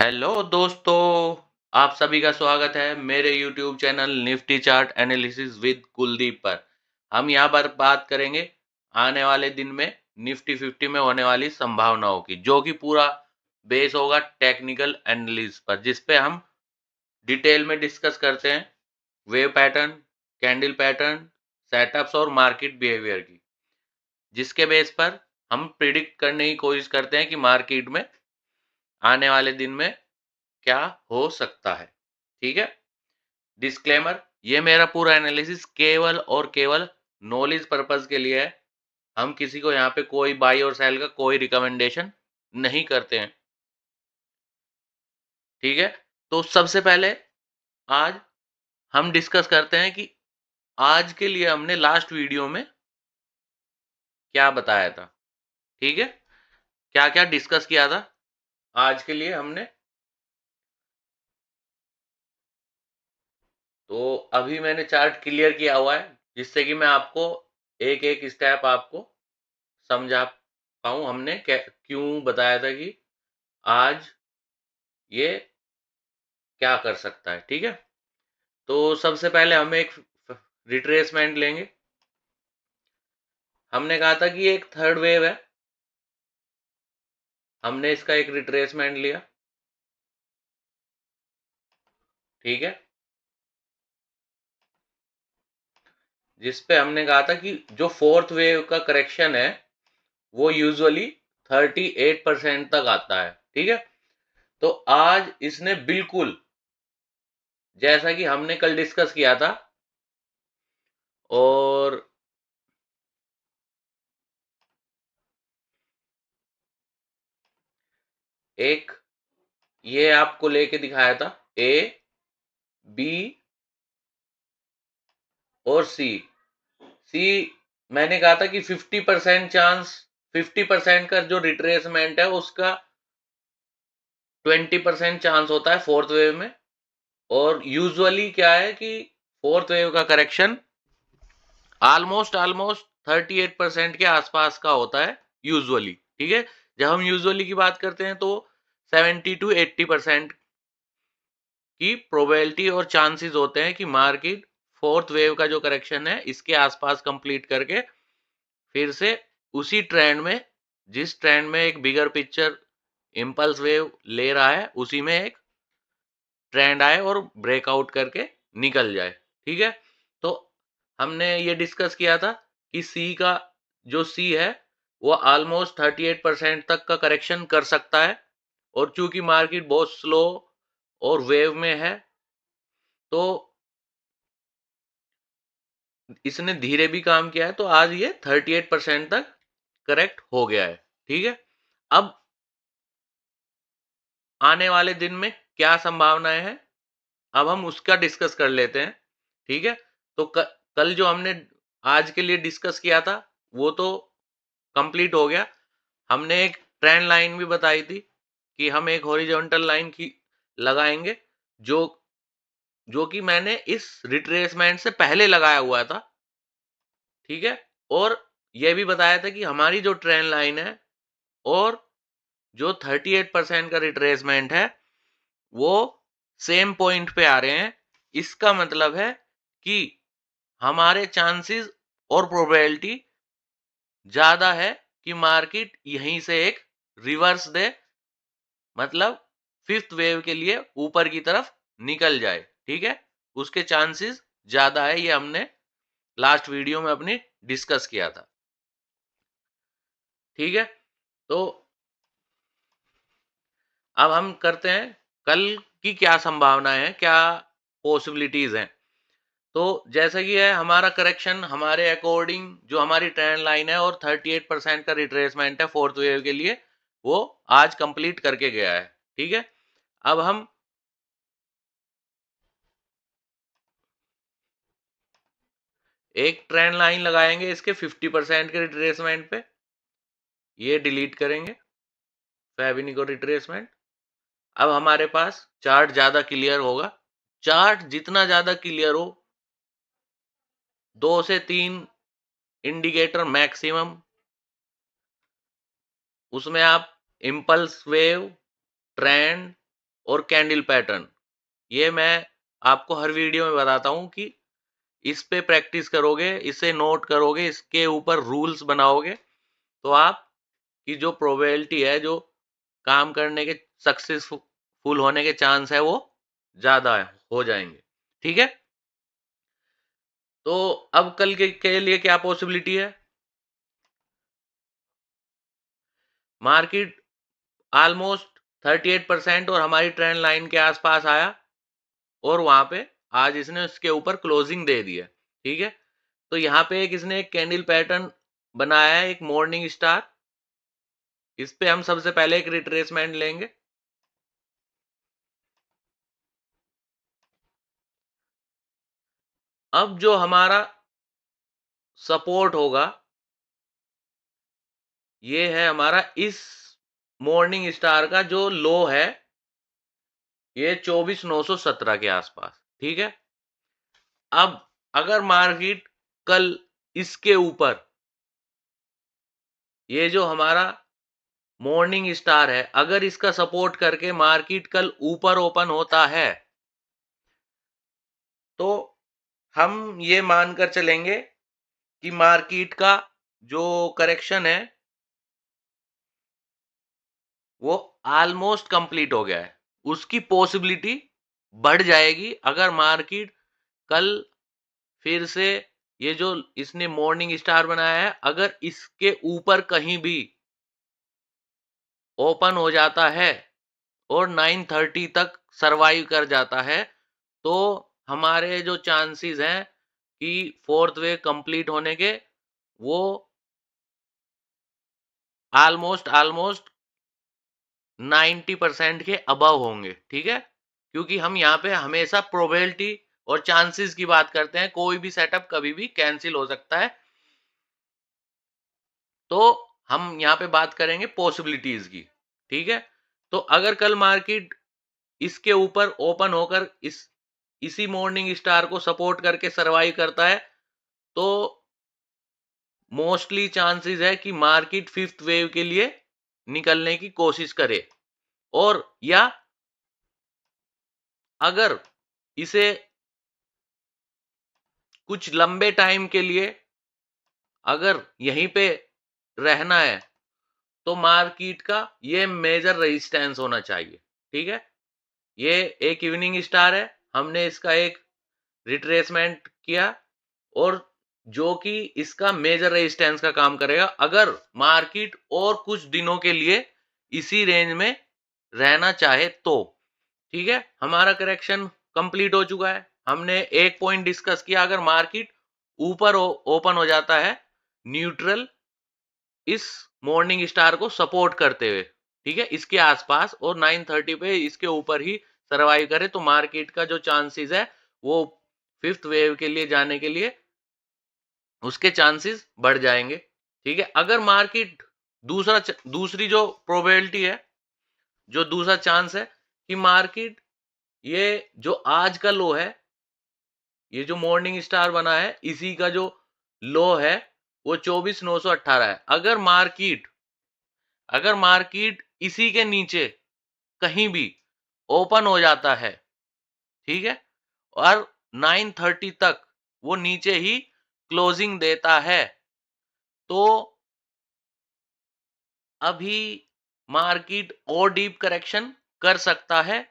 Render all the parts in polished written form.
Hello दोस्तों, आप सभी का स्वागत है मेरे YouTube channel Nifty chart analysis with Kuldeep पर। हम यहाँ पर बात करेंगे आने वाले दिन में निफ्टी 50 में होने वाली संभावनाओं की, जो कि पूरा बेस होगा टेक्निकल एनालिसिस पर, जिस पे हम डिटेल में डिस्कस करते हैं wave pattern, candle pattern, setups और मार्केट बिहेवियर की, जिसके बेस पर हम प्रिडिक्ट करने की कोशिश करते हैं कि मार्केट में आने वाले दिन में क्या हो सकता है। ठीक है। डिस्क्लेमर, ये मेरा पूरा एनालिसिस केवल और केवल नॉलेज पर्पस के लिए है। हम किसी को यहाँ पे कोई बाई और सेल का कोई रिकमेंडेशन नहीं करते हैं। ठीक है। तो सबसे पहले आज हम डिस्कस करते हैं कि आज के लिए हमने लास्ट वीडियो में क्या बताया था। ठीक है। क्या क्या डिस्कस किया था आज के लिए हमने। तो अभी मैंने चार्ट क्लियर किया हुआ है, जिससे कि मैं आपको एक एक स्टेप आपको समझा पाऊं हमने क्यों बताया था कि आज ये क्या कर सकता है। ठीक है। तो सबसे पहले हम एक रिट्रेसमेंट लेंगे। हमने कहा था कि एक थर्ड वेव है, हमने इसका एक रिट्रेसमेंट लिया। ठीक है। जिसपे हमने कहा था कि जो फोर्थ वेव का करेक्शन है वो यूजुअली 38% तक आता है। ठीक है। तो आज इसने बिल्कुल जैसा कि हमने कल डिस्कस किया था, और एक ये आपको लेके दिखाया था ए, बी और सी। मैंने कहा था कि 50% चांस, 50% का जो रिट्रेसमेंट है उसका 20% चांस होता है फोर्थ वेव में। और यूजुअली क्या है कि फोर्थ वेव का करेक्शन ऑलमोस्ट ऑलमोस्ट 38% के आसपास का होता है यूजुअली। ठीक है। जब हम यूजुअली की बात करते हैं तो 70 to 80% की प्रोबेबिलिटी और चांसेस होते हैं कि मार्केट फोर्थ वेव का जो करेक्शन है इसके आसपास कंप्लीट करके फिर से उसी ट्रेंड में, जिस ट्रेंड में एक बिगर पिक्चर इम्पल्स वेव ले रहा है, उसी में एक ट्रेंड आए और ब्रेकआउट करके निकल जाए। ठीक है। तो हमने ये डिस्कस किया था कि सी का जो सी है वो ऑलमोस्ट 38% तक का करेक्शन कर सकता है। और चूंकि मार्केट बहुत स्लो और वेव में है, तो इसने धीरे भी काम किया है, तो आज ये 38% तक करेक्ट हो गया है। ठीक है। अब आने वाले दिन में क्या संभावनाएं हैं, अब हम उसका डिस्कस कर लेते हैं। ठीक है। तो कल जो हमने आज के लिए डिस्कस किया था वो तो कंप्लीट हो गया। हमने एक ट्रेंड लाइन भी बताई थी कि हम एक हॉरिजॉन्टल लाइन की लगाएंगे, जो जो कि मैंने इस रिट्रेसमेंट से पहले लगाया हुआ था। ठीक है। और यह भी बताया था कि हमारी जो ट्रेंड लाइन है और जो 38% का रिट्रेसमेंट है वो सेम पॉइंट पे आ रहे हैं। इसका मतलब है कि हमारे चांसेस और प्रोबेबिलिटी ज्यादा है कि मार्केट यहीं से एक रिवर्स दे, मतलब फिफ्थ वेव के लिए ऊपर की तरफ निकल जाए। ठीक है। उसके चांसेस ज्यादा है, ये हमने लास्ट वीडियो में अपनी डिस्कस किया था। ठीक है। तो अब हम करते हैं कल की क्या संभावनाएं हैं, क्या पॉसिबिलिटीज हैं। तो जैसा कि है हमारा करेक्शन हमारे अकॉर्डिंग जो हमारी ट्रेंड लाइन है और 38% का रिट्रेसमेंट है फोर्थ वेव के लिए, वो आज कंप्लीट करके गया है। ठीक है। अब हम एक ट्रेंड लाइन लगाएंगे इसके 50% के रिट्रेसमेंट पे, ये डिलीट करेंगे फेबिनिको रिट्रेसमेंट। अब हमारे पास चार्ट ज्यादा क्लियर होगा। चार्ट जितना ज्यादा क्लियर हो, 2 से 3 इंडिकेटर मैक्सिमम, उसमें आप इम्पल्स वेव, ट्रेंड और कैंडल पैटर्न, ये मैं आपको हर वीडियो में बताता हूँ कि इस पे प्रैक्टिस करोगे, इसे नोट करोगे, इसके ऊपर रूल्स बनाओगे, तो आप की जो प्रोबेबिलिटी है, जो काम करने के सक्सेसफुल होने के चांस है, वो ज़्यादा हो जाएँगे। ठीक है? तो अब कल के लिए क्या पॉसिबिलिटी है? मार्केट ऑलमोस्ट 38% और हमारी ट्रेंड लाइन के आसपास आया और वहां पे आज इसने इसके ऊपर क्लोजिंग दे दी है। ठीक है, तो यहाँ पे एक इसने एक कैंडल पैटर्न बनाया है, एक मॉर्निंग स्टार। इस पे हम सबसे पहले एक रिट्रेसमेंट लेंगे। अब जो हमारा सपोर्ट होगा, ये है हमारा इस मॉर्निंग स्टार का जो लो है, ये 24,917 के आसपास। ठीक है, अब अगर मार्केट कल इसके ऊपर, ये जो हमारा मॉर्निंग स्टार है, अगर इसका सपोर्ट करके मार्केट कल ऊपर ओपन होता है, तो हम ये मानकर चलेंगे कि मार्केट का जो करेक्शन है, वो ऑलमोस्ट कंप्लीट हो गया है। उसकी पॉसिबिलिटी बढ़ जाएगी अगर मार्केट कल फिर से ये जो इसने मॉर्निंग स्टार बनाया है, अगर इसके ऊपर कहीं भी ओपन हो जाता है और 930 तक सरवाइव कर जाता है, तो हमारे जो चांसेस हैं कि फोर्थ वेव कंप्लीट होने के, वो ऑलमोस्ट 90% के अबव होंगे। ठीक है, क्योंकि हम यहाँ पे हमेशा प्रोबेबिलिटी और चांसेस की बात करते हैं, कोई भी सेटअप कभी भी कैंसिल हो सकता है। तो हम यहाँ पे बात करेंगे पॉसिबिलिटीज की। ठीक है, तो अगर कल मार्केट इसके ऊपर ओपन होकर इसी मॉर्निंग स्टार को सपोर्ट करके सरवाइव करता है, तो मोस्टली चांसेस है कि मार्केट फिफ्थ वेव के लिए निकलने की कोशिश करे, और या अगर इसे कुछ लंबे टाइम के लिए अगर यहीं पे रहना है, तो मार्केट का ये मेजर रेजिस्टेंस होना चाहिए। ठीक है, ये एक इवनिंग स्टार है, हमने इसका एक रिट्रेसमेंट किया, और जो कि इसका मेजर रेजिस्टेंस का काम करेगा अगर मार्केट और कुछ दिनों के लिए इसी रेंज में रहना चाहे तो। ठीक है, हमारा करेक्शन कंप्लीट हो चुका है। हमने एक पॉइंट डिस्कस किया, अगर मार्केट ऊपर ओपन हो जाता है न्यूट्रल इस मॉर्निंग स्टार को सपोर्ट करते हुए, ठीक है, इसके आसपास, और 930 पे इसके ऊपर ही सरवाइव करे, तो मार्केट का जो चांसेस है, वो फिफ्थ वेव के लिए जाने के लिए उसके चांसेस बढ़ जाएंगे। ठीक है, अगर मार्केट दूसरी जो प्रोबेबिलिटी है, जो दूसरा चांस है कि मार्केट ये जो आज का लो है, ये जो मॉर्निंग स्टार बना है, इसी का जो लो है वो 24,918 है। अगर मार्केट इसी के नीचे कहीं भी ओपन हो जाता है, ठीक है, और 930 तक वो नीचे ही क्लोजिंग देता है, तो अभी मार्केट और डीप करेक्शन कर सकता है,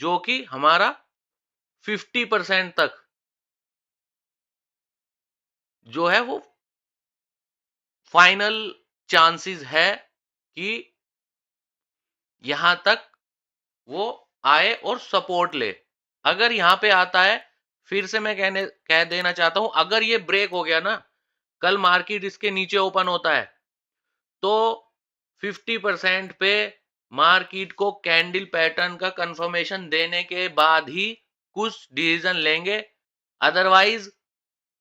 जो कि हमारा 50% तक जो है वो फाइनल चांसेस है कि यहां तक वो आए और सपोर्ट ले। अगर यहां पे आता है, फिर से मैं कह देना चाहता हूं, अगर ये ब्रेक हो गया ना, कल मार्केट इसके नीचे ओपन होता है, तो 50% पे मार्केट को कैंडल पैटर्न का कंफर्मेशन देने के बाद ही कुछ डिसीजन लेंगे। अदरवाइज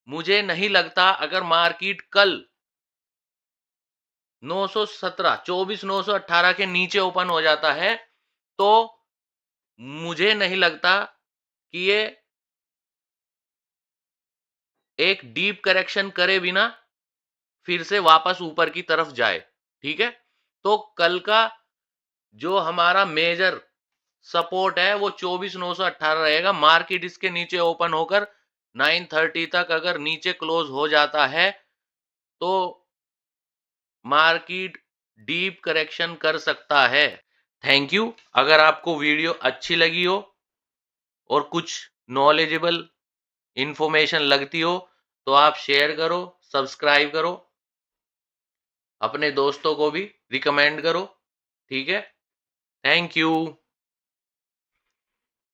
मुझे नहीं लगता, अगर मार्केट कल 917 24,918 के नीचे ओपन हो जाता है, तो मुझे नहीं लगता कि ये एक डीप करेक्शन करे बिना फिर से वापस ऊपर की तरफ जाए। ठीक है, तो कल का जो हमारा मेजर सपोर्ट है वो 24,918 रहेगा। मार्केट इसके नीचे ओपन होकर 930 तक अगर नीचे क्लोज हो जाता है तो मार्केट डीप करेक्शन कर सकता है। Thank you. अगर आपको वीडियो अच्छी लगी हो और कुछ नॉलेजेबल इंफॉर्मेशन लगती हो तो आप शेयर करो, सब्सक्राइब करो, अपने दोस्तों को भी रिकमेंड करो। ठीक है, थैंक यू।